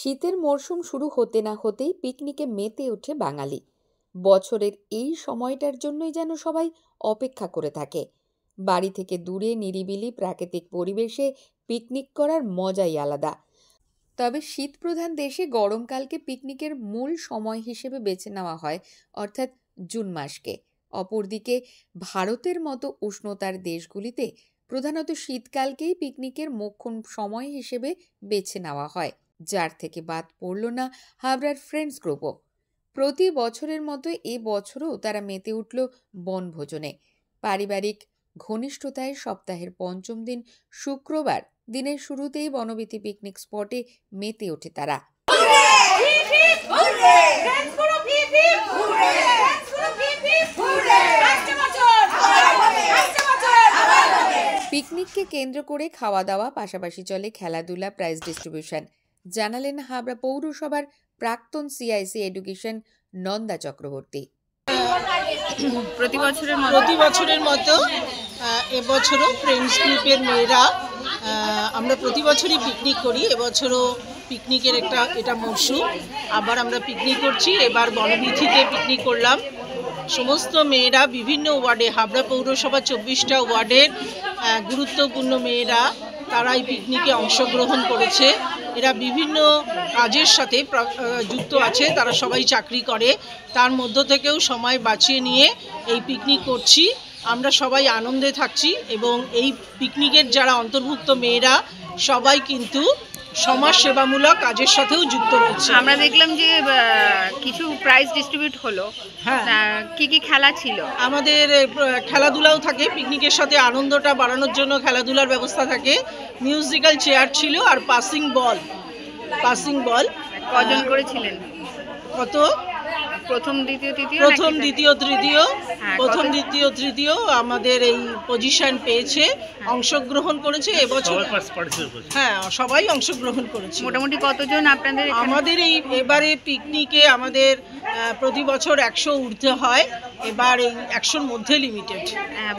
শীতের মরশুম শুরু হতে না হতেই পিকনিকে মেতে ওঠে বাঙালি। বছরের এই সময়টার জন্যই যেন সবাই অপেক্ষা করে থাকে। বাড়ি থেকে দূরে নিরিবিলি প্রাকৃতিক পরিবেশে পিকনিক করার মজাই আলাদা। তবে শীতপ্রধান দেশে গরমকালকে পিকনিকের মূল সময় হিসেবে বেছে নেওয়া হয়, অর্থাৎ জুন মাসকে। অপরদিকে ভারতের মতো উষ্ণতার দেশগুলিতে প্রধানত শীতকালকেই পিকনিকের মোক্ষম সময় হিসেবে বেছে নেওয়া হয়, যার থেকে বাদ পড়ল না হাবড়ার ফ্রেন্ডস গ্রুপও। প্রতি বছরের মতো এ বছরও তারা মেতে উঠল বনভোজনে। পারিবারিক ঘনিষ্ঠতায় সপ্তাহের পঞ্চম দিন শুক্রবার দিনের শুরুতেই বনবীথি পিকনিক স্পটে মেতে ওঠে তারা। পিকনিককে কেন্দ্র করে খাওয়া দাওয়া, পাশাপাশি চলে খেলাধুলা, প্রাইজ ডিস্ট্রিবিউশন, জানালেন হাবড়া পৌরসভার প্রাক্তন সিআইসি এডুকেশন নন্দা চক্রবর্তী। প্রতি বছরের মতো এবছরও ফ্রেন্ডস গ্রুপের মেয়েরা আমরা প্রতি বছরই পিকনিক করি। এবছরও পিকনিকের এটা মরশুম, আবার আমরা পিকনিক করছি। এবার বনবীথিতে পিকনিক করলাম। সমস্ত মেয়েরা বিভিন্ন ওয়ার্ডে, হাবড়া পৌরসভা 24টা ওয়ার্ডের গুরুত্বপূর্ণ মেয়েরা তারা এই পিকনিকে অংশগ্রহণ করেছে। এরা বিভিন্ন কাজের সাথে যুক্ত আছে, তারা সবাই চাকরি করে, তার মধ্য থেকেও সময় বাঁচিয়ে নিয়ে এই পিকনিক করছি। আমরা সবাই আনন্দে থাকছি এবং এই পিকনিকের যারা অন্তর্ভুক্ত মেয়েরা সবাই কিন্তু সমাজ সেবামূলক কাজের সাথেও যুক্ত রয়েছে। আমরা দেখলাম যে কিছু প্রাইজ ডিস্ট্রিবিউট হলো। হ্যাঁ, কি কি খেলা ছিল? আমাদের খেলাধুলাও থাকে, পিকনিকের সাথে আনন্দটা বাড়ানোর জন্য খেলাধুলার ব্যবস্থা থাকে। মিউজিক্যাল চেয়ার ছিল আর পাসিং বল। কজন করেছিলেন? কত? প্রথম দ্বিতীয় তৃতীয় আমাদের এই পজিশন পেয়েছে, অংশগ্রহণ করেছে এবছর। হ্যাঁ, সবাই অংশগ্রহণ করেছে। মোটামুটি কতজন আপনাদের? আমাদের এই এবারে পিকনিকে আমাদের প্রতি বছর 100 উঠতে হয়, এবার এই 100-র মধ্যে লিমিটেড।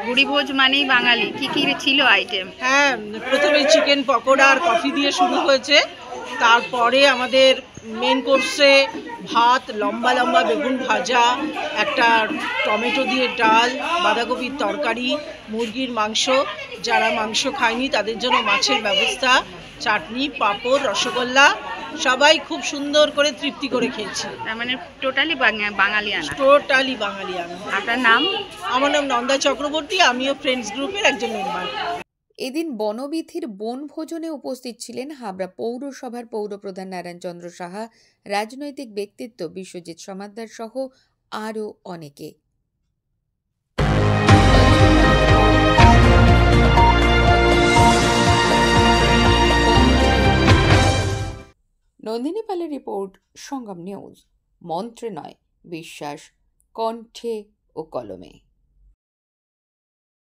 ভুরিভোজ মানেই বাঙালি, কি কি ছিল আইটেম? হ্যাঁ, প্রথমে চিকেন পকোড়া আর কফি দিয়ে শুরু হয়েছে। তারপরে আমাদের মেন কোর্সে ভাত, লম্বা লম্বা বেগুন ভাজা, একটা টমেটো দিয়ে ডাল, বাঁধাকপির তরকারি, মুরগির মাংস, যারা মাংস খায়নি তাদের জন্য মাছের ব্যবস্থা, চাটনি, পাঁপড়, রসগোল্লা, সবাই খুব সুন্দর করে তৃপ্তি করে খেয়েছি। তার মানে টোটালি বাঙালিয়ানা। আপনার নাম? আমার নাম নন্দা চক্রবর্তী, আমিও ফ্রেন্ডস গ্রুপের একজন মেম্বার। এদিন বনবীথির বনভোজনে উপস্থিত ছিলেন হাবড়া পৌরসভার পৌরপ্রধান নারায়ণ চন্দ্র সাহা, রাজনৈতিক ব্যক্তিত্ব বিশ্বজিৎ সমাদ্দার সহ আরও অনেকে। নন্দিনী পালের রিপোর্ট, সঙ্গম নিউজ। মন্ত্রে নয়, বিশ্বাস, কণ্ঠে ও কলমে।